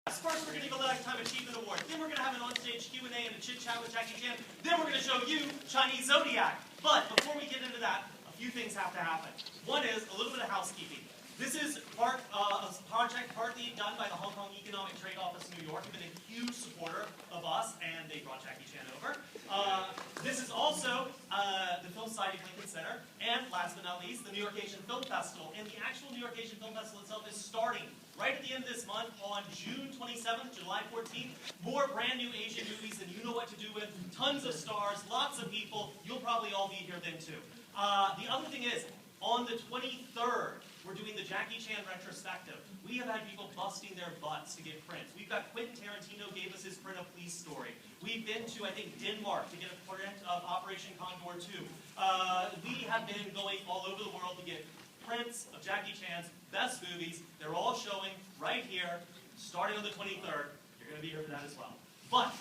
First, we're going to give a Lifetime Achievement Award. Then we're going to have an onstage Q&A and a chit-chat with Jackie Chan. Then we're going to show you Chinese Zodiac. But before we get into that, a few things have to happen. One is a little bit of housekeeping. This is a project partly done by the Hong Kong Economic Trade Office in New York, who've been a huge supporter of us, and they brought Jackie Chan over. This is also the Film Society of Lincoln Center, and last but not least, the New York Asian Film Festival. And the actual New York Asian Film Festival itself is starting right at the end of this month on June 27th, July 14th. More brand new Asian movies than you know what to do with. Tons of stars, lots of people. You'll probably all be here then too. The other thing is, on the 23rd, we're doing the Jackie Chan retrospective. We have had people busting their butts to get prints. We've got Quentin Tarantino gave us his print of Police Story. We've been to, I think, Denmark to get a print of Operation Condor 2. We have been going all over the world to get prints of Jackie Chan's best movies. They're all showing right here, starting on the 23rd. You're going to be here for that as well. But,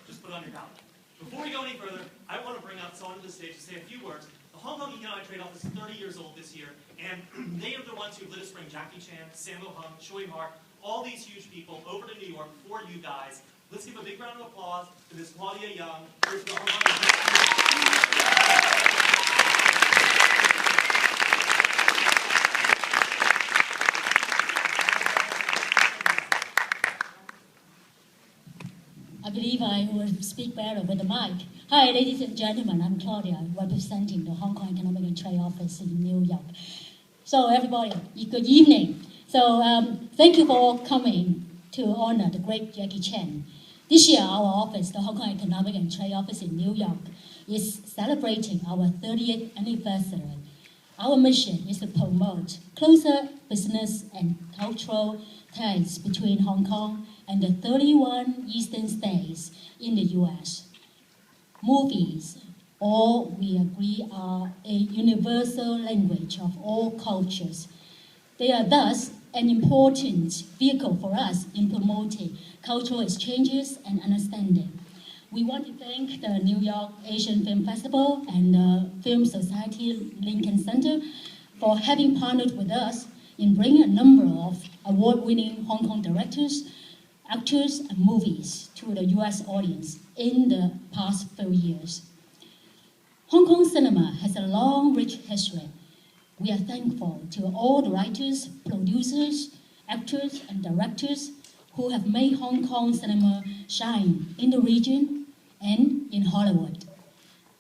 just put it on your calendar. Before we go any further, I want to bring up someone to the stage to say a few words. The Hong Kong Economic Trade Office is 30 years old this year, and they are the ones who let us bring Jackie Chan, Sammo Hung, Shui Mark, all these huge people over to New York for you guys. Let's give a big round of applause to Ms. Claudia Young, here from the Hong Kong I believe I will speak better with the mic. Hi, ladies and gentlemen, I'm Claudia, representing the Hong Kong Economic and Trade Office in New York. So everybody, good evening. So thank you for coming to honor the great Jackie Chan. This year, our office, the Hong Kong Economic and Trade Office in New York, is celebrating our 30th anniversary. Our mission is to promote closer business and cultural ties between Hong Kong and the 31 eastern states in the U.S. Movies, all we agree, are a universal language of all cultures. They are thus an important vehicle for us in promoting cultural exchanges and understanding. We want to thank the New York Asian Film Festival and the Film Society Lincoln Center for having partnered with us in bringing a number of award-winning Hong Kong directors, actors, and movies to the U.S. audience in the past few years. Hong Kong cinema has a long, rich history. We are thankful to all the writers, producers, actors, and directors who have made Hong Kong cinema shine in the region and in Hollywood.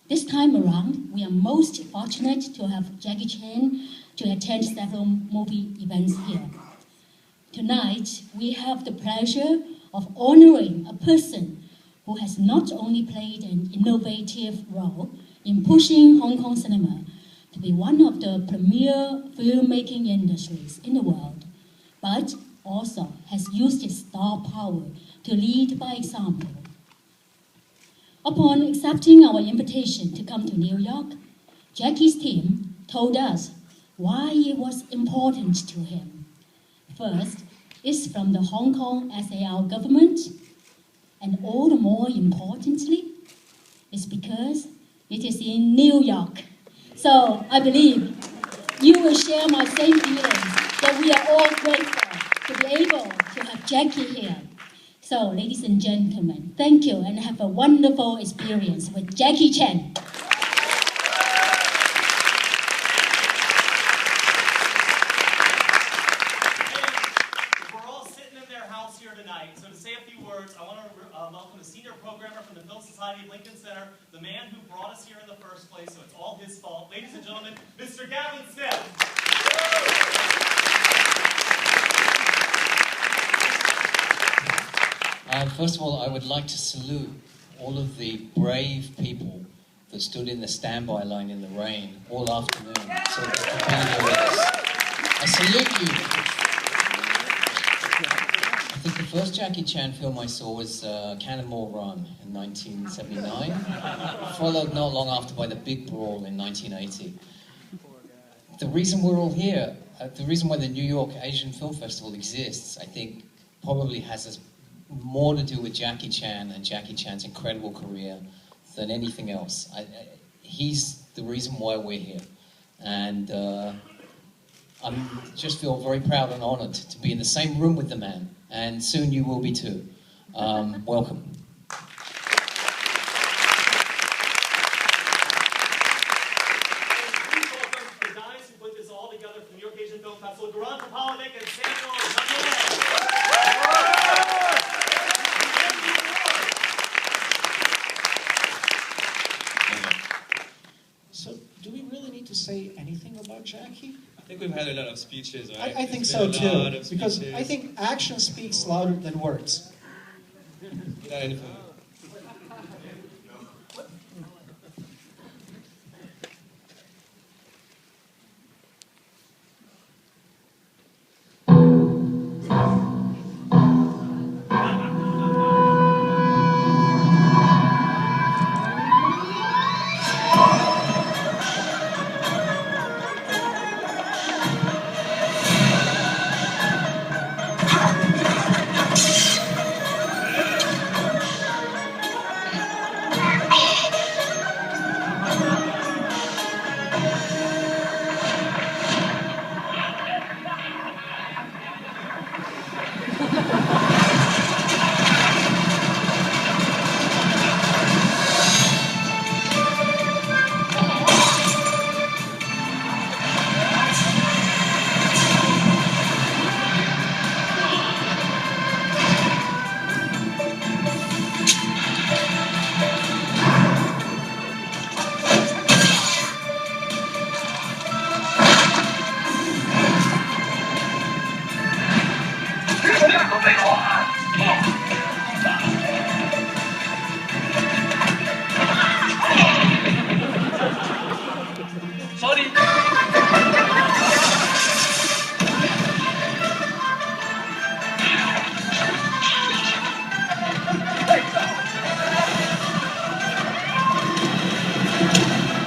This time around, we are most fortunate to have Jackie Chan to attend several movie events here. Tonight, we have the pleasure of honoring a person who has not only played an innovative role in pushing Hong Kong cinema to be one of the premier filmmaking industries in the world, but also has used its star power to lead by example. Upon accepting our invitation to come to New York, Jackie's team told us why it was important to him. First, it's from the Hong Kong SAR government, and all the more importantly, it's because it is in New York. So I believe you will share my same feelings that we are all grateful to be able to have Jackie here. So, ladies and gentlemen, thank you and have a wonderful experience with Jackie Chan. So to say a few words, I want to welcome a senior programmer from the Film Society of Lincoln Center, the man who brought us here in the first place, so it's all his fault. Ladies and gentlemen, Mr. Gavin Smith. First of all, I would like to salute all of the brave people that stood in the standby line in the rain all afternoon so that they could be here with us. I salute you. I think the first Jackie Chan film I saw was Cannonball Run in 1979, followed not long after by The Big Brawl in 1980. The reason we're all here, the reason why the New York Asian Film Festival exists, I think probably has more to do with Jackie Chan and Jackie Chan's incredible career than anything else. He's the reason why we're here. And I just feel very proud and honored to be in the same room with the man and soon you will be too. Welcome. Please welcome the guys who put this all together from New York Asian Film Festival, Garan Kapalovic and Samuel Zanier. So, do we really need to say anything about Jackie? I think we've had a lot of speeches, right? I think There's so been a lot too, of because speeches. I think action speaks louder than words. Without anything.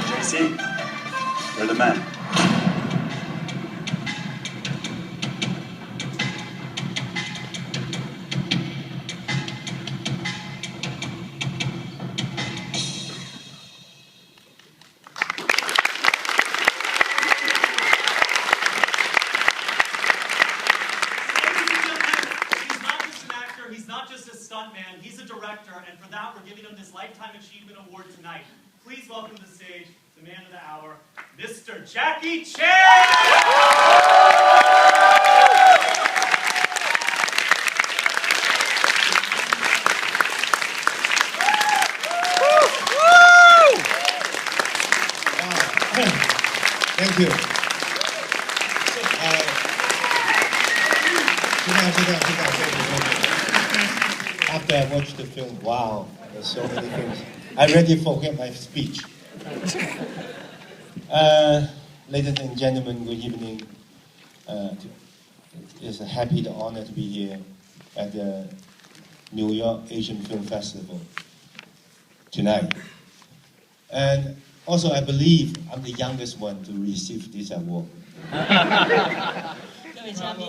JC, you're the man. He's not just a stuntman, he's a director, and for that we're giving him this Lifetime Achievement Award tonight. Please welcome to the stage the man of the hour, Mr. Jackie Chan! Thank you. After I watched the film, wow, there's so many things. I already forget my speech. Ladies and gentlemen, good evening. It's a happy honor to be here at the New York Asian Film Festival tonight. And also, I believe I'm the youngest one to receive this award. 各位嘉宾，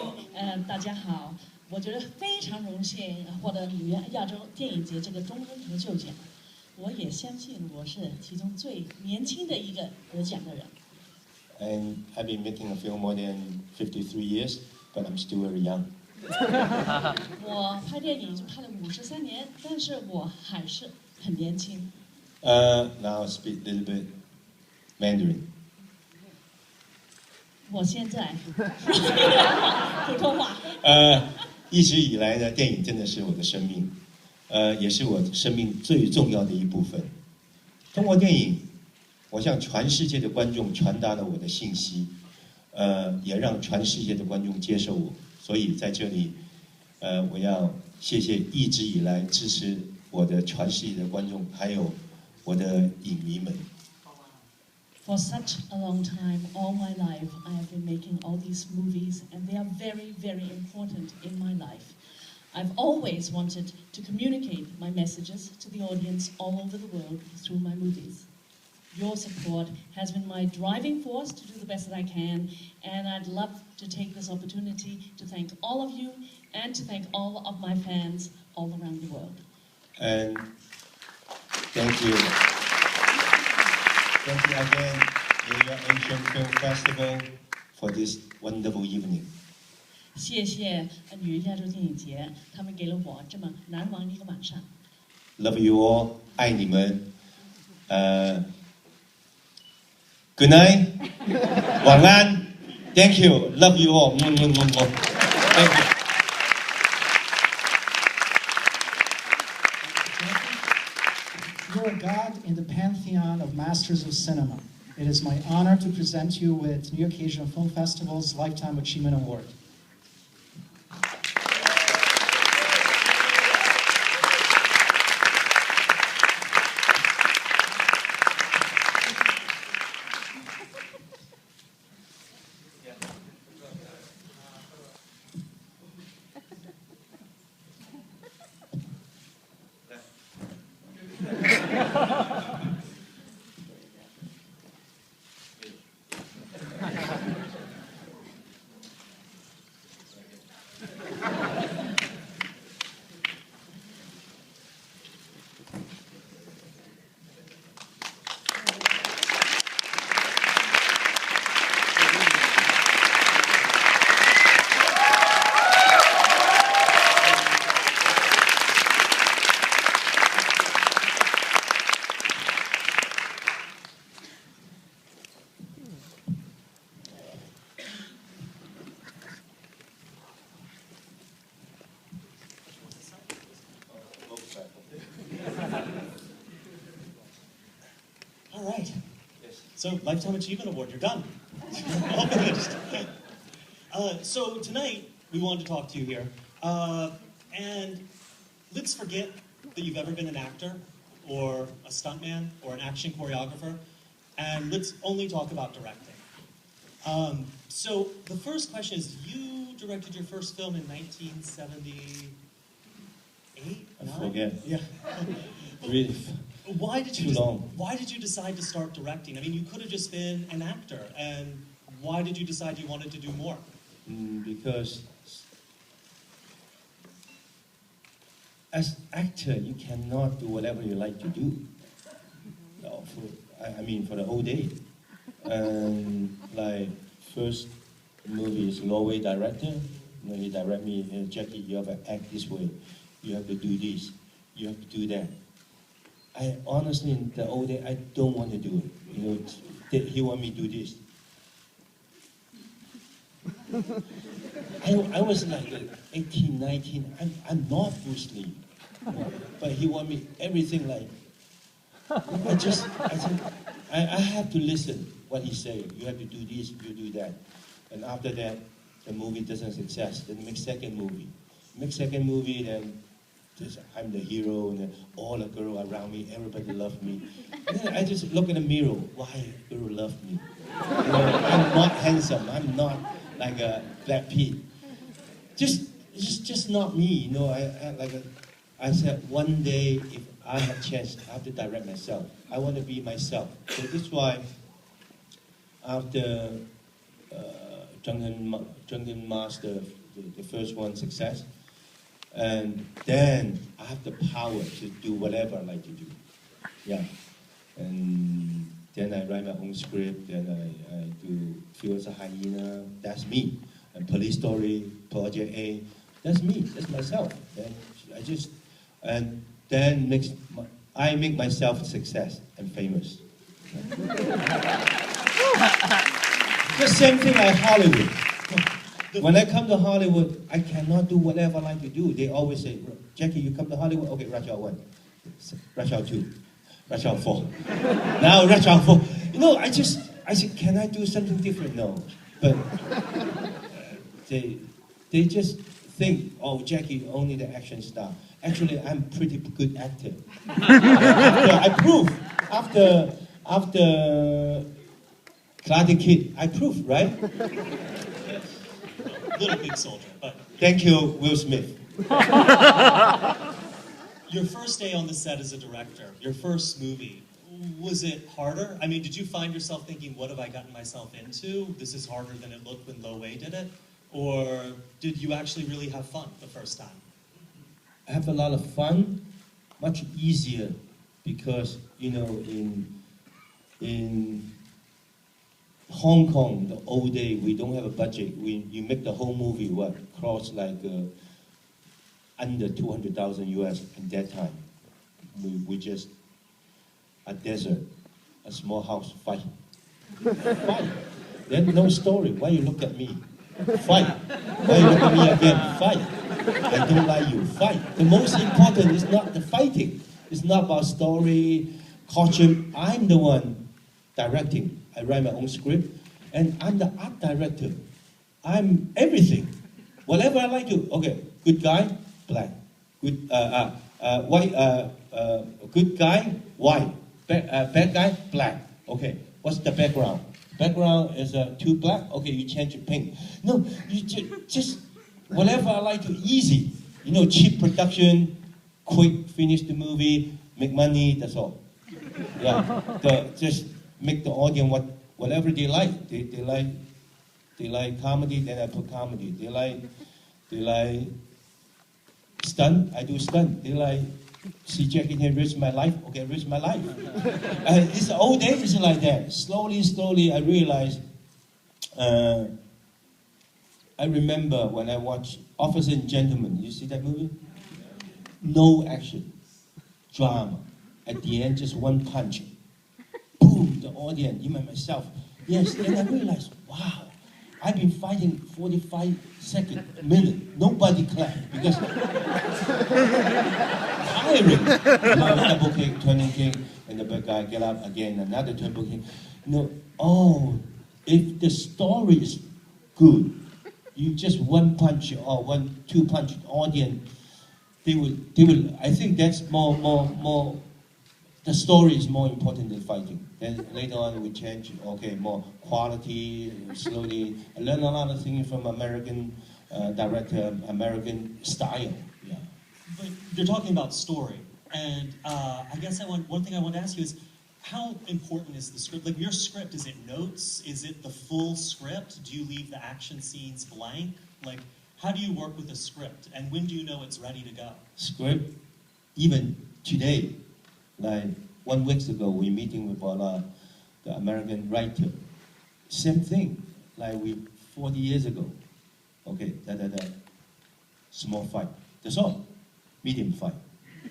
大家好！我觉得非常荣幸获得纽约亚洲电影节这个终身成就奖。我也相信我是其中最年轻的一个得奖的人。And I've been making a film more than 53 years, but I'm still very young. 我拍电影已经拍了53年，但是我还是很年轻。Now I'll speak a little bit Mandarin. 我现在普通话。一直以来呢，电影真的是我的生命，也是我生命最重要的一部分。通过电影，我向全世界的观众传达了我的信息，也让全世界的观众接受我。所以在这里，我要谢谢一直以来支持我的全世界的观众，还有我的影迷们。For such a long time, all my life, I have been making all these movies, and they are very, very important in my life. I've always wanted to communicate my messages to the audience all over the world through my movies. Your support has been my driving force to do the best that I can, and I'd love to take this opportunity to thank all of you and to thank all of my fans all around the world. And thank you. Thank you again, New York Asian Film Festival, for this wonderful evening. 谢谢女人亚洲电影节，他们给了我这么难忘的一个晚上。 Love you all， 爱你们。Good night， 晚安。Thank you, love you all. Thank you. You're a god in the pantheon of masters of cinema. It is my honor to present you with New York Asian Film Festival's Lifetime Achievement Award. All right. So, Lifetime Achievement Award, you're done. All finished. So tonight, we wanted to talk to you here. And let's forget that you've ever been an actor, or a stuntman, or an action choreographer, and let's only talk about directing. So the first question is, you directed your first film in 1978? I forget. Yeah. Really, Why did you too long. Why did you decide to start directing? I mean, you could have just been an actor, and why did you decide you wanted to do more? Because as actor, you cannot do whatever you like to do. I mean, for the whole day. Like first movie is Norway director. You know, he direct me, Jackie, you have to act this way. You have to do this. You have to do that. I honestly, in the whole day, I don't want to do it. You know, he want me to do this. I was like 18, 19. I'm not Bruce Lee, but he want me everything like. I think I have to listen what he say. You have to do this, you do that, and after that, the movie doesn't success. Then make second movie, then. I'm the hero, and then all the girls around me, everybody love me. And then I just look in the mirror, why girl love me? You know, I'm not handsome. I'm not like a Brad Pitt. Just not me. You know, I said one day if I have chance, I have to direct myself. I want to be myself. So this is why after Drunken Master, the first one success. And then I have the power to do whatever I like to do. Yeah. And then I write my own script, then I do Feel as a Hyena, that's me. And Police Story, Project A, that's me, that's myself. And then I make myself success and famous. The same thing like Hollywood. When I come to Hollywood, I cannot do whatever I like to do. They always say, Jackie, you come to Hollywood? Okay, Rush Hour 1, Rush Hour 2, Rush Hour 4. Now Rush Hour 4. You know, I said, can I do something different? No. But they just think, oh, Jackie, only the action star. Actually, I'm pretty good actor. I prove, after Karate Kid, I prove, right? Little Big Soldier, but... Thank you, Will Smith. Your first day on the set as a director, your first movie, was it harder? I mean, did you find yourself thinking, what have I gotten myself into? This is harder than it looked when Lo Wei did it? Or did you actually really have fun the first time? I have a lot of fun, much easier, because, you know, in Hong Kong, the old day, we don't have a budget. You make the whole movie, what, cost like under 200,000 US at that time. We just, a desert, a small house, fight. Fight. Then no story. Why you look at me? Fight. Why you look at me again? Fight. I don't like you. Fight. The most important is not the fighting. It's not about story, costume. I'm the one directing. I write my own script, and I'm the art director. I'm everything. Whatever I like to. Okay, good guy, black. Good white. Good guy, white. Bad guy, black. Okay, what's the background? Background is too black. Okay, you change it pink. No, you just whatever I like to. Easy. You know, cheap production, quick finish the movie, make money. That's all. Yeah, just make the audience whatever they like. They like comedy, then I put comedy. They like stunt, I do stunt. They like see Jackie Chan risk my life, okay, risk my life. It's the old days is like that. Slowly, I realized. I remember when I watched Officer and Gentleman. You see that movie? No action, drama. At the end, just one punch. Boom, the audience, even myself. Yes, and I realized, wow, I've been fighting 45 seconds, minute. Nobody clapped because tiring. You know, double kick, turning kick, and the bad guy get up again, another double kick. You know, oh, if the story is good, you just one punch or two punch audience, they will. I think that's more. The story is more important than fighting. Then later on we change, okay, more quality, slowly. I learned a lot of things from American director, American style. Yeah. But you're talking about story, and I guess one thing I want to ask you is, how important is the script? Like your script, is it notes? Is it the full script? Do you leave the action scenes blank? Like, how do you work with a script, and when do you know it's ready to go? Script, even today. Like 1 week ago, we meeting with the American writer. Same thing, like 40 years ago. Okay, small fight. That's all. Medium fight.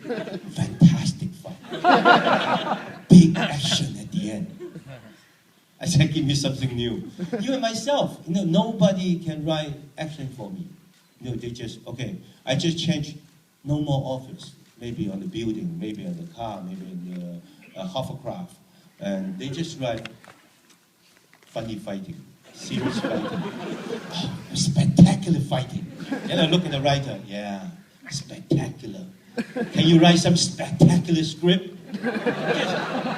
Fantastic fight. Big action at the end. I said, give me something new. Even myself, you know, nobody can write action for me. You know, they just, okay, I just change, no more office. Maybe on the building, maybe on the car, maybe in the hovercraft. And they just write funny fighting, serious fighting, spectacular fighting. Then I look at the writer, yeah, spectacular. Can you write some spectacular script?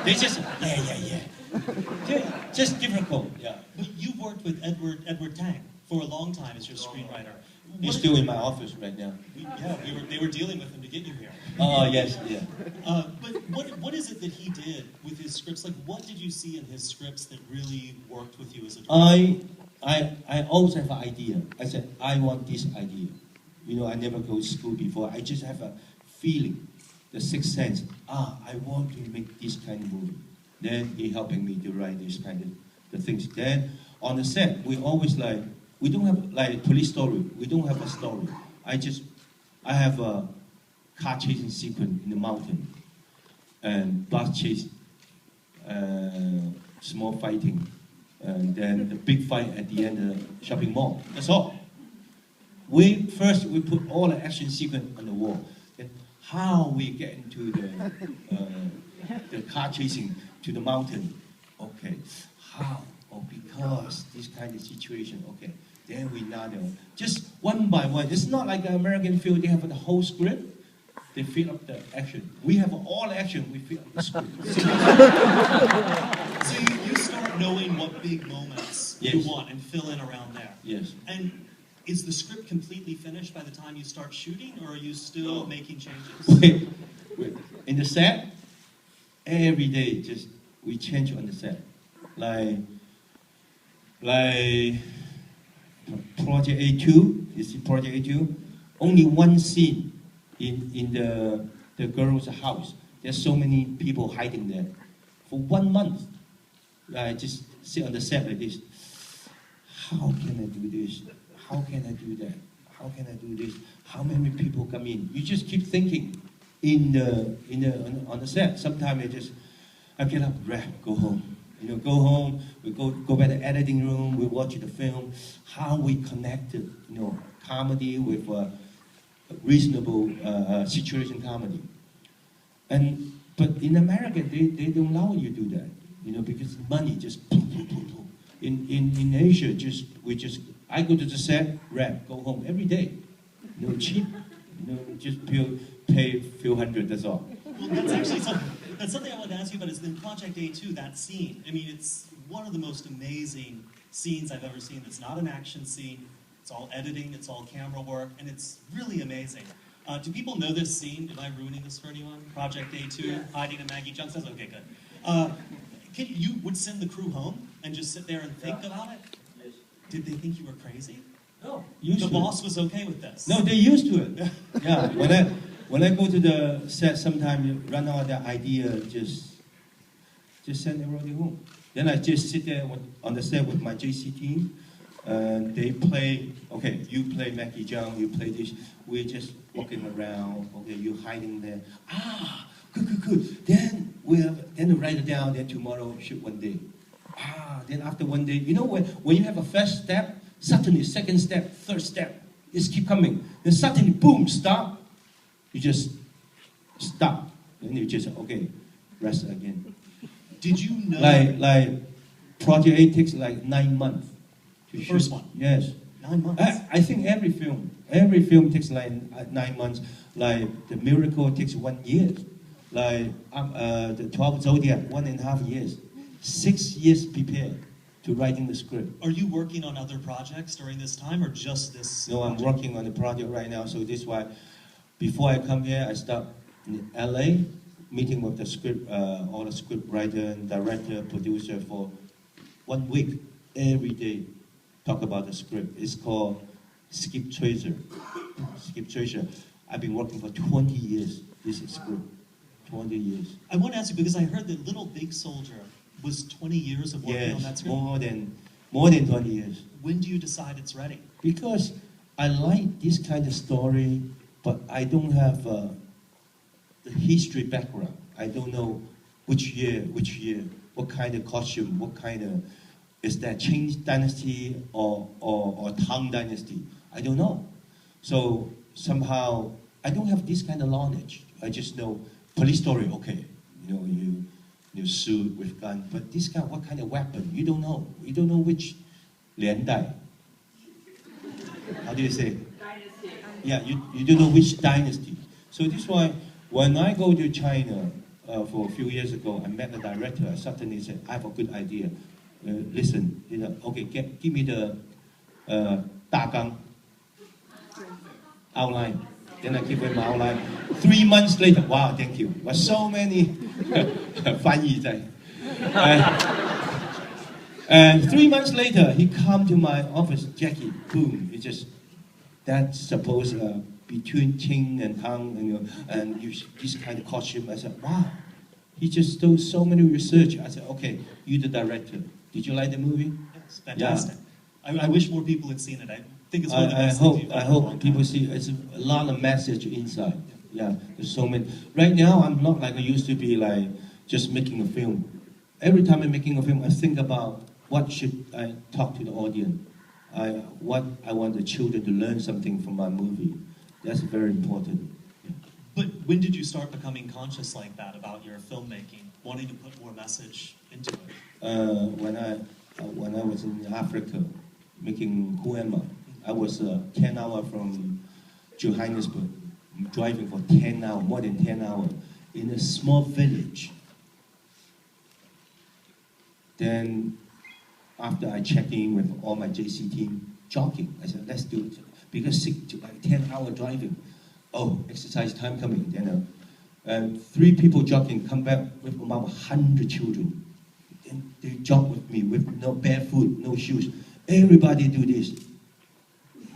They just, yeah. Just difficult, yeah. You've worked with Edward Tang for a long time as your screenwriter. He's still in my office right now. Yeah, they were dealing with him to get you here. Oh, yes, yeah. But what is it that he did with his scripts? Like, what did you see in his scripts that really worked with you as a director? I always have an idea. I said, I want this idea. You know, I never go to school before. I just have a feeling, the sixth sense. I want to make this kind of movie. Then he helping me to write this kind of the things. Then on the set, we always like, we don't have like police story. We don't have a story. I have a car chasing sequence in the mountain, and bus chase, small fighting, and then the big fight at the end of the shopping mall. That's all. We put all the action sequence on the wall. Then how we get into the car chasing to the mountain? Okay, how? Oh, because this kind of situation. Okay. Then we now know, just one by one. It's not like an American film, they have the whole script, they fill up the action. We have all the action, we fill up the script. So you start knowing what big moments you want and fill in around there. Yes. And is the script completely finished by the time you start shooting, or are you still making changes? Wait. In the set, every day, just we change on the set. Like Project A2, you see Project A2? Only one scene in the girl's house. There's so many people hiding there. For 1 month, I just sit on the set like this. How can I do this? How can I do that? How can I do this? How many people come in? You just keep thinking on the set. Sometimes I get up, wrap, go home. Go home. We go back to the editing room. We watch the film. How we connected, comedy with reasonable situation comedy. But in America, they don't allow you to do that, because money just boom, boom, boom, boom. In Asia, I go to the set, rap, go home every day. Cheap, just pay a few hundred, that's all. Well, that's something I wanted to ask you about. Is in Project A2, that scene. I mean, it's one of the most amazing scenes I've ever seen. It's not an action scene. It's all editing. It's all camera work, and it's really amazing. Do people know this scene? Am I ruining this for anyone? Project A2, hiding in Maggie Chung says, okay, good. You would send the crew home and just sit there and think about it? Yes. Did they think you were crazy? No. The boss was okay with this? No, they're used to it. Yeah, when I go to the set, sometimes you run out of that idea, just send everybody home. Then I just sit there on the set with my JC team, and they play, okay, you play Maggie Chung, you play this, we're just walking around, okay, you're hiding there. Good. Then then write it down, then tomorrow shoot one day. Then after one day, when you have a first step, suddenly second step, third step, just keep coming. Then suddenly, boom, stop. You just stop. Then you just, okay, rest again. Did you know? Like Project A takes like 9 months. The first one? Yes. 9 months? I think every film takes like 9 months. Like The Miracle takes 1 year. Like the 12 Zodiac, 1.5 years. 6 years prepared to writing the script. Are you working on other projects during this time, or just this? No, I'm working on the project right now, so this is why, before I come here, I start in LA, meeting with the script, all the script writer, director, producer for 1 week, every day, talk about the script. It's called Skip Tracer. Skip Tracer. I've been working for 20 years, this script. 20 years. I want to ask you, because I heard that Little Big Soldier was 20 years of working on that script. More than 20 years. When do you decide it's ready? Because I like this kind of story, but I don't have the history background. I don't know which year, what kind of costume, what kind of, is that Qing dynasty or Tang dynasty? I don't know. So somehow, I don't have this kind of knowledge. I just know police story, okay, you suit with gun, but this kind, what kind of weapon? You don't know. You don't know which 年代. How do you say? Dynasty. Yeah, you don't know which dynasty. So this is why when I go to China for a few years ago, I met the director. I suddenly said, I have a good idea. Listen, okay, give me the 大纲 outline. Then I give him my outline. 3 months later, wow, thank you. But so many 翻译在. And 3 months later, he come to my office, Jackie, boom, that's supposed between Qing and Tang, and use this kind of costume. I said, wow. He just does so many research. I said, okay, you're the director. Did you like the movie? It's fantastic. Yeah. I wish more people had seen it. I think it's one of the best things you've done. I hope people see it's a lot of message inside. Yeah, there's so many. Right now, I'm not like I used to be, like just making a film. Every time I'm making a film, I think about what should I talk to the audience. What I want the children to learn something from my movie. That's very important. Yeah. But when did you start becoming conscious like that about your filmmaking, wanting to put more message into it? When I was in Africa making Huema, I was 10 hours from Johannesburg, driving for 10 hours, more than 10 hours, in a small village. Then, after I checked in with all my JC team, jogging, I said, let's do it. Because 10 hour driving, exercise time coming. Then 3 people jogging, come back with about 100 children. And they jog with me with no barefoot, no shoes. Everybody do this.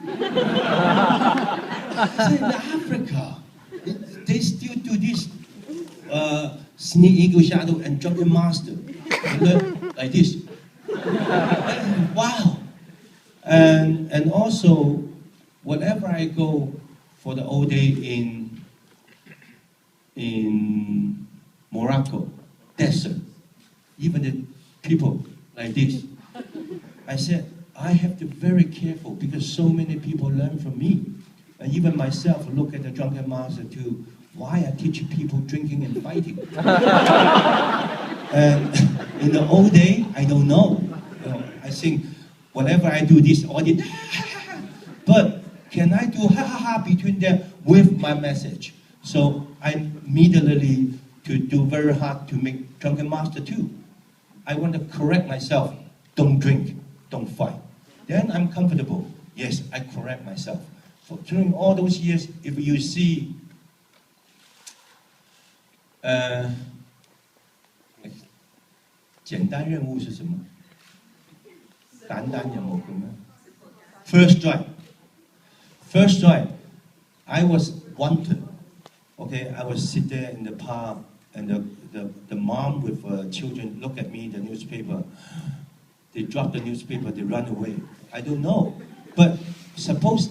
In Africa, they still do this sneak, eagle, shadow, and jumping master. like this. Wow. And also, whenever I go for the whole day in Morocco, desert, even the people like this, I said, I have to be very careful because so many people learn from me. And even myself look at the drunken master too. Why I teach people drinking and fighting? And in the old day, I don't know. I think whenever I do this, all the but can I do ha ha ha between them with my message? So I immediately to do very hard to make drunken master too. I want to correct myself. Don't drink, don't fight. Then I'm comfortable. Yes, I correct myself. For during all those years, if you see, 简单任务是什么？簡單任務咁樣。First strike. First strike. I was wanted. Okay, I was sit there in the park, and the mom with children look at me, the newspaper. They drop the newspaper, they run away. I don't know. But suppose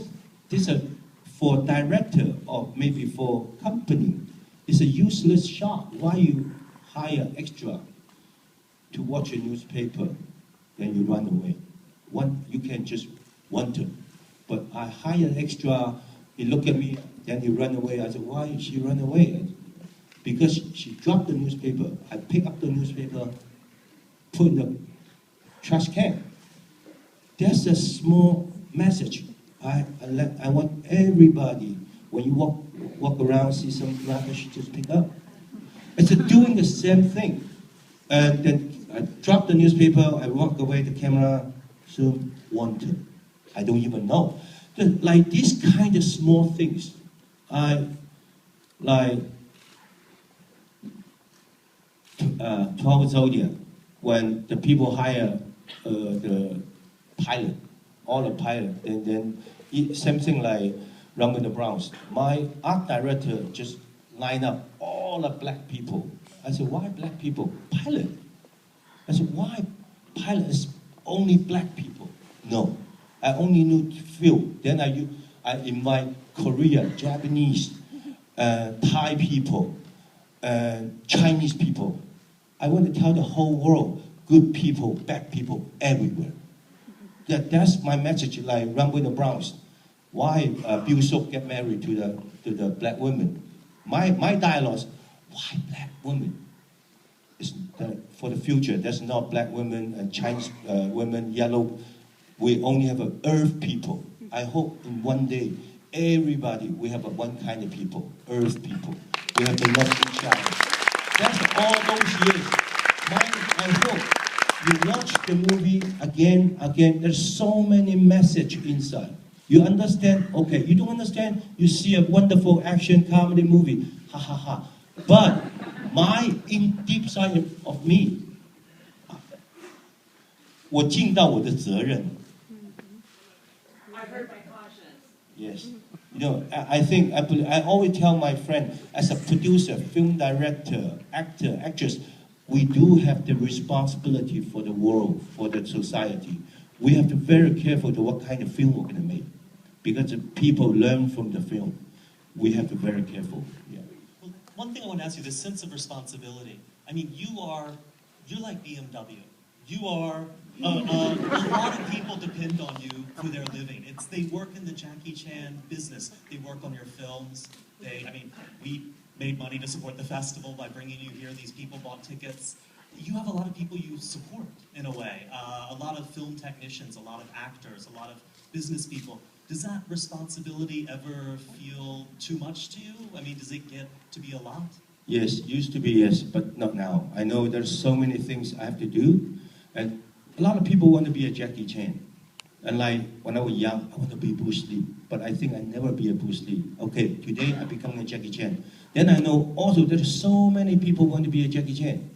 this is for director or maybe for company. It's a useless shot. Why you hire extra to watch a newspaper, then you run away? You can just want to. But I hire extra, he look at me, then he run away. I said, why did she run away? Because she dropped the newspaper. I pick up the newspaper, put in the trash can. That's a small message. I want everybody, when you walk around, see some rubbish, just pick up. It's doing the same thing. Then I drop the newspaper, I walk away, the camera, zoom, wanted. I don't even know. Like these kind of small things, I like 12 Zodiac, when the people hire the pilot, all the pilot, and then something like Run with the Browns. My art director just lined up all the black people. I said, why black people? Pilot. I said, why pilot is only black people? No, I only knew few. Then I invite Korea, Japanese, Thai people, Chinese people. I want to tell the whole world, good people, bad people, everywhere. That's my message, like Run with the Browns. Why Bill Soap get married to the black women? My dialogue, why black women? For the future, there's not black women and Chinese women, yellow. We only have earth people. I hope in one day, everybody, we have one kind of people, earth people. We have to love each other. That's all those years. I hope you watch the movie again. There's so many messages inside. You understand? Okay. You don't understand? You see a wonderful action comedy movie. Ha ha ha. But in deep side of me, 我尽到我的责任. I heard my conscience. Yes. You know, I always tell my friend, as a producer, film director, actor, actress, we do have the responsibility for the world, for the society. We have to be very careful to what kind of film we're going to make. Because the people learn from the film. We have to be very careful. Yeah. Well, one thing I want to ask you, this sense of responsibility. I mean, you're like BMW. You are, a lot of people depend on you for their living. They work in the Jackie Chan business. They work on your films. We made money to support the festival by bringing you here. These people bought tickets. You have a lot of people you support, in a way. A lot of film technicians, a lot of actors, a lot of business people. Does that responsibility ever feel too much to you? I mean, does it get to be a lot? Yes, used to be, yes, but not now. I know there's so many things I have to do. And a lot of people want to be a Jackie Chan. And like, when I was young, I want to be Bruce Lee. But I think I never be a Bruce Lee. Okay, today I become a Jackie Chan. Then I know also there's so many people want to be a Jackie Chan.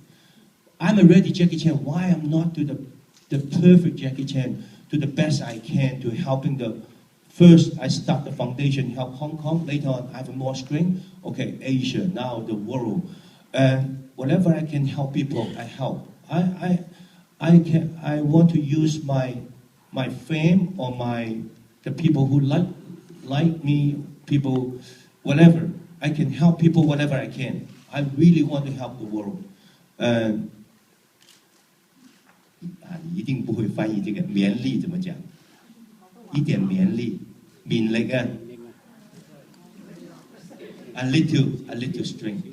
I'm already Jackie Chan. Why I'm not to the perfect Jackie Chan, to the best I can, to helping first I start the foundation, help Hong Kong. Later on, I have more strength. Okay, Asia, now the world. And whatever I can help people, I help. I want to use my fame or the people who like me, people, whatever. I can help people whatever I can. I really want to help the world. 你一定不会翻译这个勉励怎么讲？一点勉励，勉力啊 a little strength.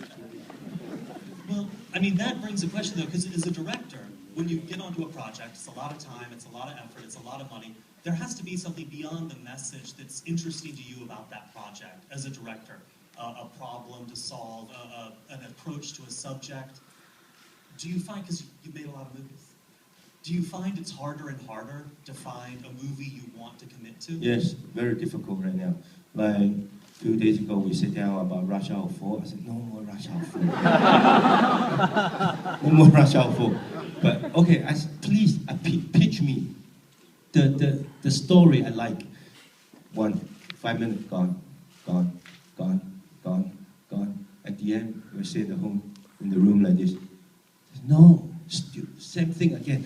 Well, I mean, that brings a question, though, because as a director, when you get onto a project, it's a lot of time, it's a lot of effort, it's a lot of money. There has to be something beyond the message that's interesting to you about that project as a director. A problem to solve, an approach to a subject. Do you find, because you've made a lot of movies, do you find it's harder and harder to find a movie you want to commit to? Yes, very difficult right now. Like 2 days ago, we sit down about Rush Hour 4. I said, no more Rush Hour 4. No more Rush Hour 4. But okay, please pitch me the story I like. 5 minutes, gone. At the end, we sit at home in the room like this. No, same thing again.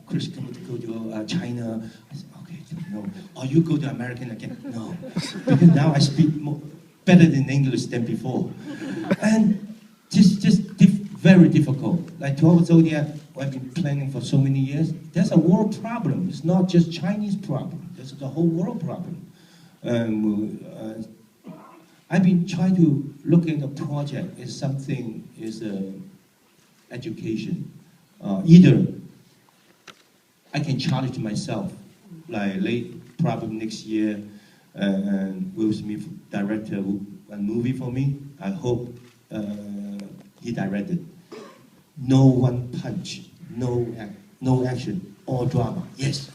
Chris, come to go to China. I said, okay, no. Or you go to American again? No. Because now I speak better in English than before. And just very difficult. Like 12 Zodiac, I've been planning for so many years. There's a world problem. It's not just Chinese problem. There's the whole world problem. I've been trying to look at the project as something is education. Either I can challenge myself, like late probably next year, and Will Smith directed a movie for me. I hope he directed. No one punch, no action, all drama. Yes,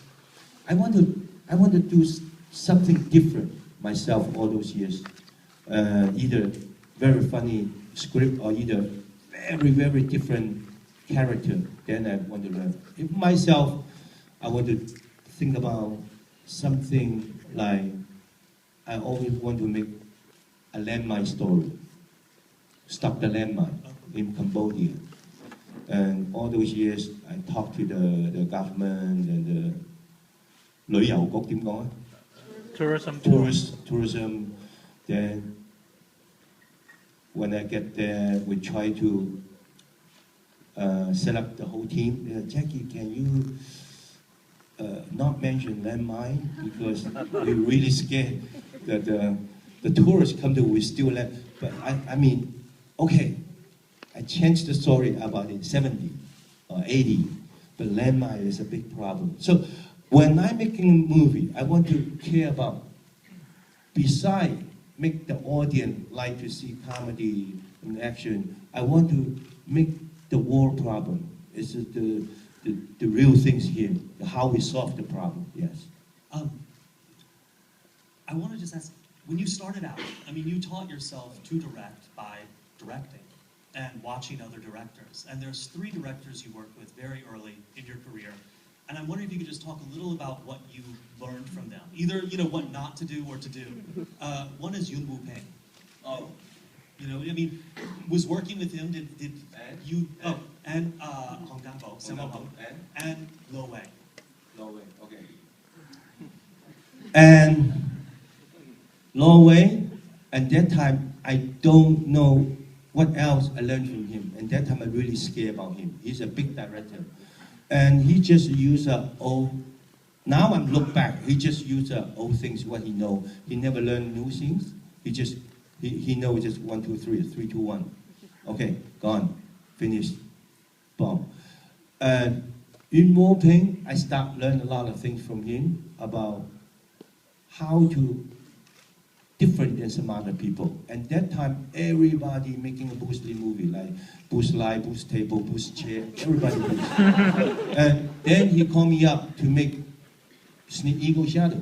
I want to do something different myself all those years. Either very funny script or either very different character. Then I want to learn. If myself, I want to think about something like I always want to make a landmine story. Stop the landmine in Cambodia. And all those years, I talked to the government and the 旅遊局點講啊 tourism. Then when I get there, we try to set up the whole team. Jackie, can you not mention landmine because we're really scared that the tourists come to we still land. But I mean, okay, I changed the story about in 70 or 80, but landmine is a big problem. So when I'm making a movie, I want to care about, besides make the audience like to see comedy and action, I want to make the world problem. It's the real things here, how we solve the problem, yes. I want to just ask, when you started out, I mean, you taught yourself to direct by directing and watching other directors. And there's 3 directors you worked with very early in your career. And I'm wondering if you could just talk a little about what you learned from them. Either, what not to do or to do. One is Yuen Wu-ping. Oh. I mean, was working with him, did you, and Hong Kang-bo, and Lo Wei. Lo Wei, okay. And Lo Wei, at that time, I don't know what else I learned from him. And that time, I'm really scared about him. He's a big director. And he just used old, now I'm look back, he just used old things, what he know. He never learned new things. He knows just 1, 2, 3, 3, 2, 1. Okay, gone, finished, boom. Yuen Wu-ping, I start learn a lot of things from him about how to different than some other people. And that time, everybody making a Bruce Lee movie, like Bruce Lee, Bruce Table, Bruce Chair, everybody Bruce. And then he called me up to make Sneak Eagle Shadow.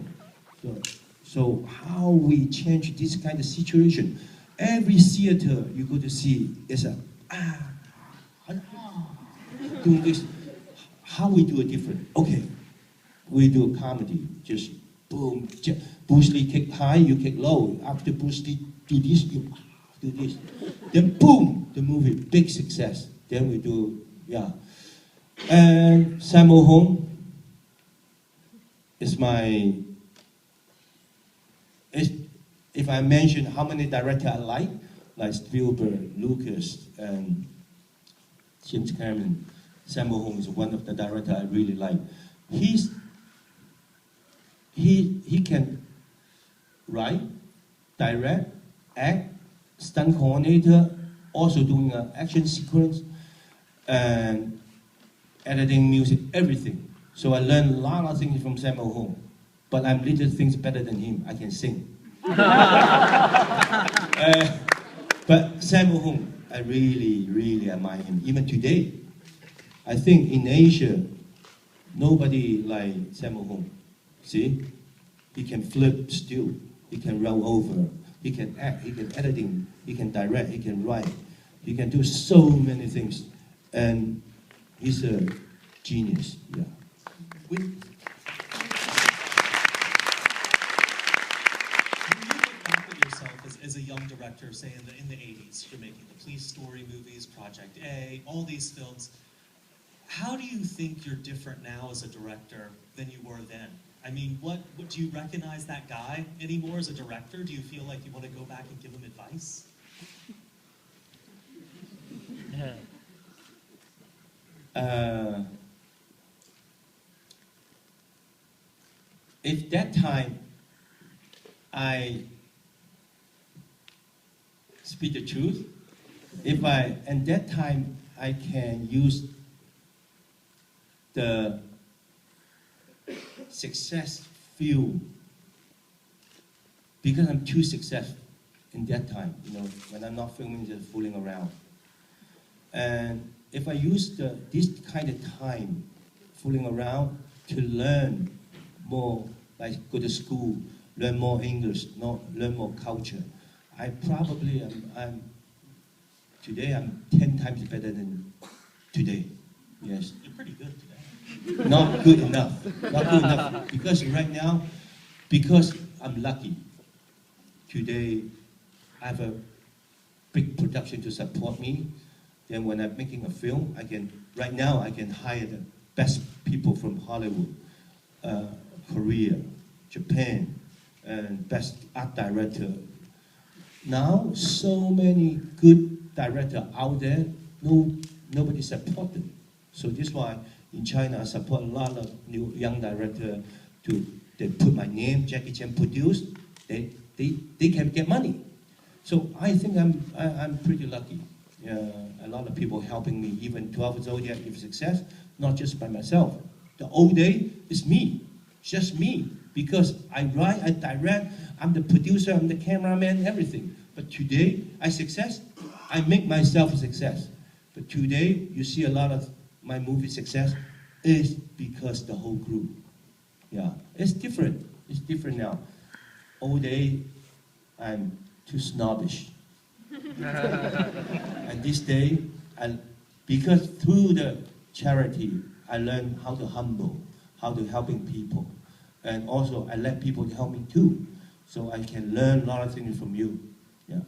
So how we change this kind of situation. Every theater you go to see is doing this. How we do it different? Okay, we do a comedy, just boom. Bruce Lee kick high, you kick low. After Bruce Lee do this, you do this. Then boom, the movie, big success. Then we do, And Sammo Hung is my. If I mention how many directors I like Spielberg, Lucas, and James Cameron, Sammo Hung is one of the directors I really like. He can write, direct, act, stunt coordinator, also doing an action sequence, and editing music, everything. So I learned a lot of things from Sammo Hung. But I'm little things better than him. I can sing. But Sammo Hung, I really, really admire him. Even today, I think in Asia, nobody like Sammo Hung. See? He can flip still. He can roll over. He can act. He can editing. He can direct. He can write. He can do so many things. And he's a genius. Yeah. As a young director, say in the 80s, you're making the police story movies, Project A, all these films. How do you think you're different now as a director than you were then? I mean, what do you recognize that guy anymore as a director? Do you feel like you want to go back and give him advice? If that time I speak the truth, and that time I can use the success feel, because I'm too successful in that time, when I'm not filming, just fooling around. And if I use this kind of time fooling around to learn more, like go to school, learn more English, learn more culture, I probably today I'm 10 times better than today. Yes. You're pretty good today. Not good enough. Not good enough. Because right now, because I'm lucky, today I have a big production to support me. Then when I'm making a film, right now I can hire the best people from Hollywood, Korea, Japan, and best art director. Now, so many good directors out there, nobody support them. So this is why in China I support a lot of new young directors. They put my name, Jackie Chan produced. They can get money. So I think I'm pretty lucky. A lot of people helping me. Even 12 Zodiac is success, not just by myself. The old day is me, just me. Because I write, I direct, I'm the producer, I'm the cameraman, everything. But today, I make myself a success. But today, you see a lot of my movie success is because the whole group. Yeah, it's different. It's different now. Old day, I'm too snobbish. And this day, because through the charity, I learned how to humble, how to helping people. And also, I let people help me too. So I can learn a lot of things from you. Yeah.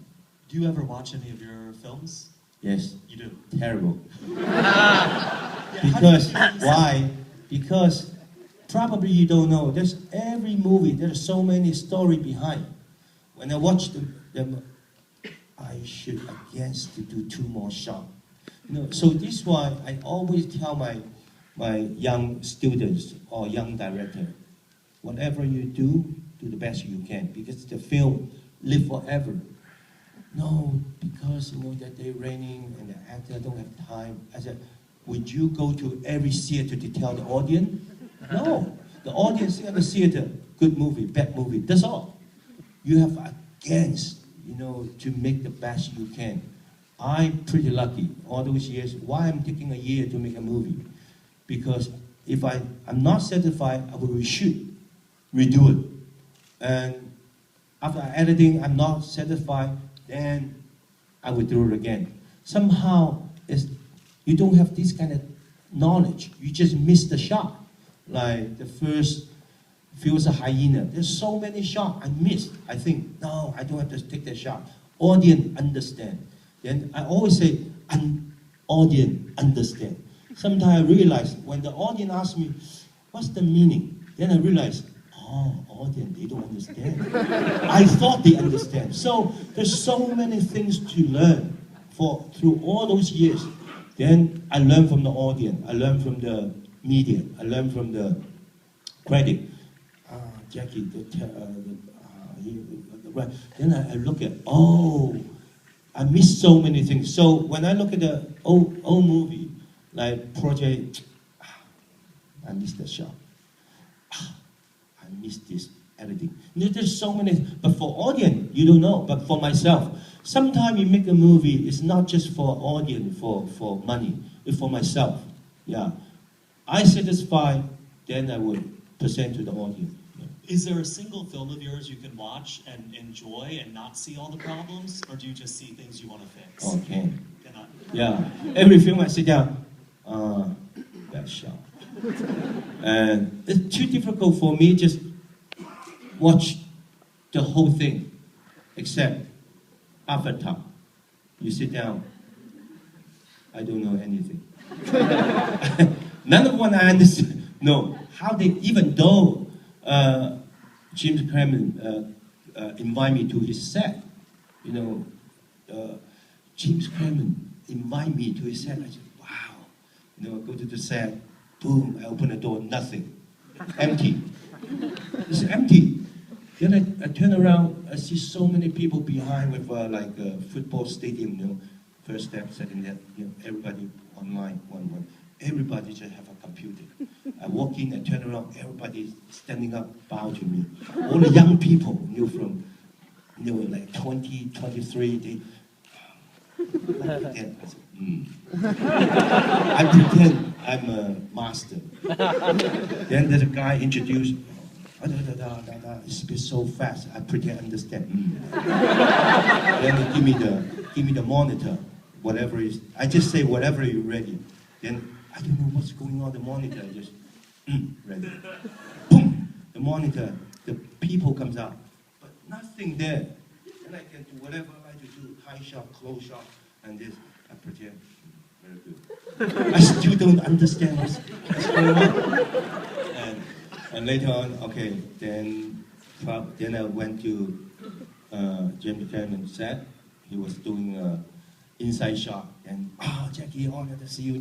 Do you ever watch any of your films? Yes. You do? Terrible. Because, why? Because probably you don't know, there's every movie, there's so many story behind. When I watch them, I should against to do 2 more shots. So this is why I always tell my young students or young director, whatever you do the best you can, because the film live forever. No, because that they're raining and the actor don't have time. I said, would you go to every theater to tell the audience? No, the audience in the theater, good movie, bad movie, that's all. You have against, to make the best you can. I'm pretty lucky all those years. Why I'm taking a year to make a movie? Because if I'm not satisfied, I will reshoot, redo it. And after editing, I'm not satisfied, then I will do it again. Somehow, you don't have this kind of knowledge. You just miss the shot. Like the first Feels a Hyena. There's so many shots I missed. I think, no, I don't have to take that shot. Audience understand. Then I always say, audience understand. Sometimes I realize when the audience asks me, what's the meaning? Then I realize, oh, audience, they don't understand. I thought they understand. So there's so many things to learn through all those years. Then I learn from the audience. I learn from the media. I learn from the critic. Jackie, then I look at, I miss so many things. So when I look at the old movie, like Project, I miss the shot. I miss this editing. There's so many, but for audience, you don't know. But for myself, sometimes you make a movie, it's not just for audience, for money. It's for myself. Yeah. I satisfy, then I would present to the audience. Is there a single film of yours you can watch and enjoy and not see all the problems, or do you just see things you want to fix? Okay. Cannot. Yeah. Every film I sit down, that shot. And it's too difficult for me just watch the whole thing, except Avatar. You sit down, I don't know anything. None of what I understand. No, how they, even though James Cameron invite me to his set, James Cameron invite me to his set. I said, wow, go to the set, boom, I open the door, nothing, empty. It's empty. Then I turn around, I see so many people behind with like a football stadium, first step, second step, everybody online, one. Everybody just have a computer. I walk in, I turn around, everybody standing up, bow to me. All the young people, from, like 20, 23, they, I said, I pretend I'm a master. Then there's a guy introduced, it speaks so fast, I pretend I understand. Then they give me the monitor, whatever is, I just say whatever you're ready. Then I don't know what's going on the monitor, I just, ready. Boom, the monitor, the people comes out, but nothing there. Then I can do whatever I like to do, high shot, close shot, and this, I pretend, very good. I still don't understand what's going on. And later on, okay, then I went to James Cameron's set. He was doing inside shot, and Jackie, good to see you.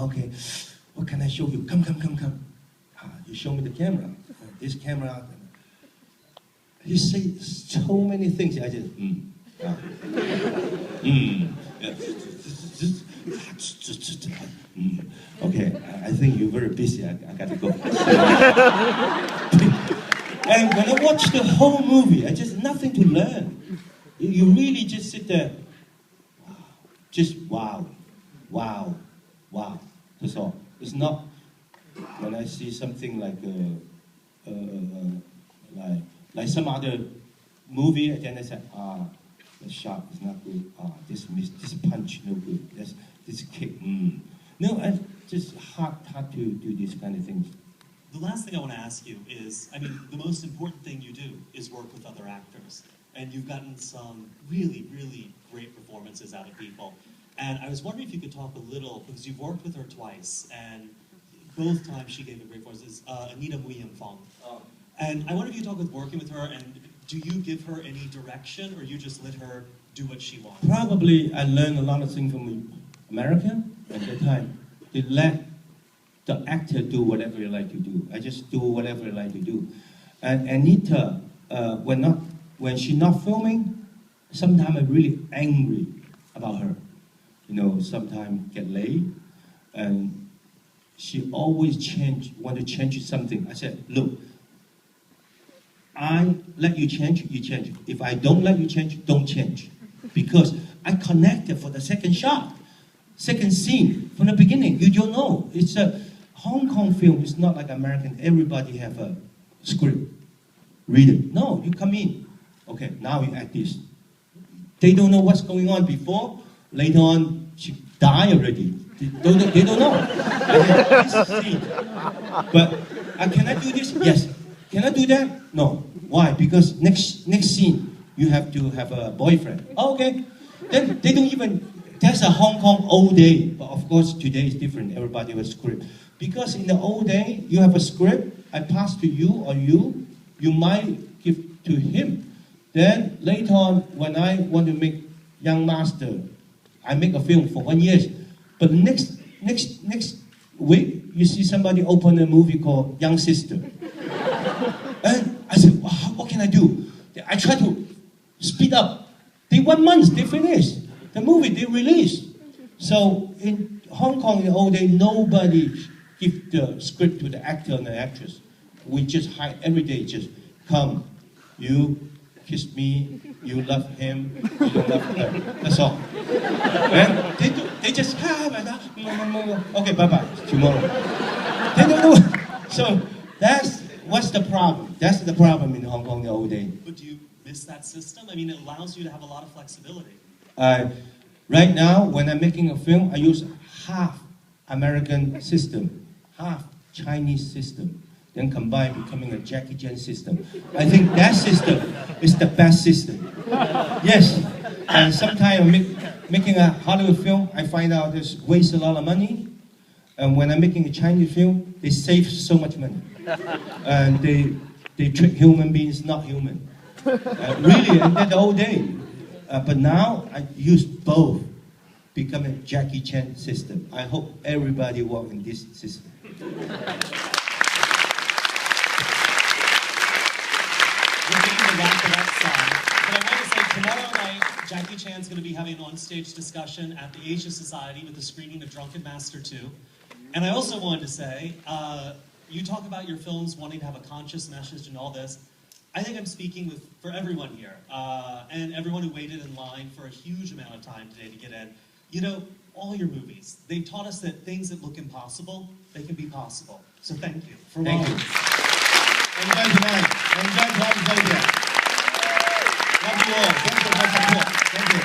Okay, what can I show you? Come. You show me the camera. This camera. He say so many things. I just Okay, I think you're very busy. I got to go. And when I watch the whole movie, I just nothing to learn. You really just sit there. Just wow. That's all. It's not when I see something like like some other movie, and then I say, the shot is not good. This punch no good. This kick. No, it's just hard to do these kind of things. The last thing I want to ask you is, the most important thing you do is work with other actors. And you've gotten some really, really great performances out of people. And I was wondering if you could talk a little, because you've worked with her twice, and both times she gave a great performance, Anita Nguyen Fong. And I wonder if you talk with working with her, and do you give her any direction, or you just let her do what she wants? Probably I learned a lot of things from America at that time. They let the actor do whatever they like to do. I just do whatever I like to do. And Anita, when she's not filming, sometimes I'm really angry about her. Sometimes get late, and she always want to change something. I said, look, I let you change, you change. If I don't let you change, don't change. Because I connected for the second shot, second scene, from the beginning. You don't know. It's a Hong Kong film. It's not like American. Everybody have a script. Read it. No, you come in. Okay, now you act this. They don't know what's going on before. Later on, she died already. They don't know. This scene. But can I do this? Yes. Can I do that? No. Why? Because next scene, you have to have a boyfriend. Oh, okay. Then they don't even That's a Hong Kong old day, but of course today is different. Everybody has a script. Because in the old day, you have a script, I pass to you or you might give to him. Then later on, when I want to make Young Master, I make a film for 1 year. But next week, you see somebody open a movie called Young Sister. And I said, wow, what can I do? I try to speed up. They 1 month, they finish. The movie, they release. So in Hong Kong in the old day, nobody give the script to the actor and the actress. We just hide every day, just come, you kiss me, you love him, you don't love her. That's all. And they just, okay, bye-bye, tomorrow. They don't know. So what's the problem? That's the problem in Hong Kong in the old day. But do you miss that system? I mean, it allows you to have a lot of flexibility. Right now, when I'm making a film, I use half American system, half Chinese system, then combine becoming a Jackie Chan system. I think that system is the best system. Yes, and sometimes I'm making a Hollywood film, I find out this wastes a lot of money. And when I'm making a Chinese film, they save so much money. And they treat human beings not human. Really, and that's the old day. But now I use both, becoming a Jackie Chan system. I hope everybody work in this system. We're getting the wrap it up song. But I want to say tomorrow night, Jackie Chan's going to be having an on-stage discussion at the Asia Society with a screening of Drunken Master 2. And I also wanted to say, you talk about your films wanting to have a conscious message and all this. I think I'm speaking for everyone here, and everyone who waited in line for a huge amount of time today to get in. You know, all your movies, they taught us that things that look impossible, they can be possible. So thank you. Thank you. Enjoy tonight. Enjoy Prime Zodiac. Love you all. Thank you for your support. Thank you.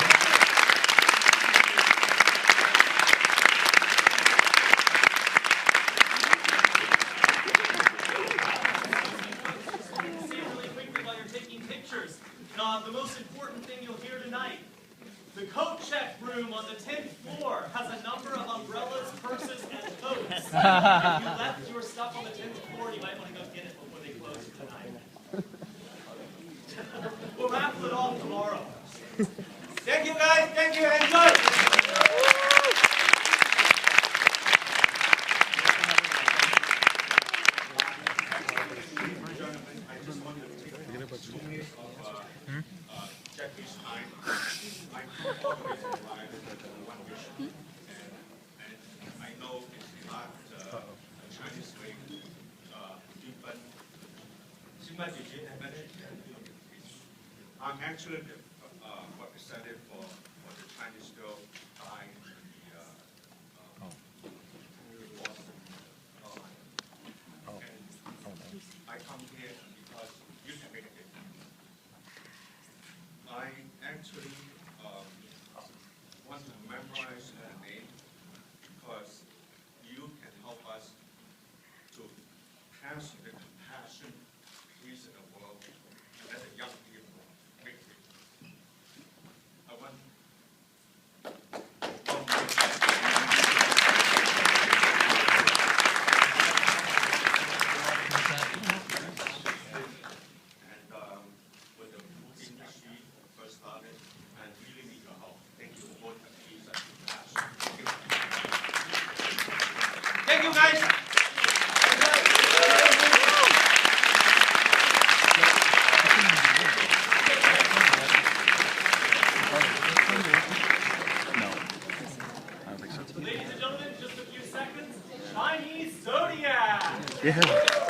The most important thing you'll hear tonight, the coat check room on the 10th floor has a number of umbrellas, purses, and coats. If you left your stuff on the 10th floor, you might want to go get it before they close tonight. We'll raffle it off tomorrow. Thank you guys, thank you, enjoy! Jackie's time. I always arrive at one mission, and I know it's not a Chinese way. I'm actually represented for the Chinese girl dying in the Boston. And I come here because you can make it. I actually want to memorize her name because you can help us to pass the compassion, peace in the world, and the young people make it. I want Thank you, guys. Ladies and gentlemen, just a few seconds. Chinese Zodiac. Yeah.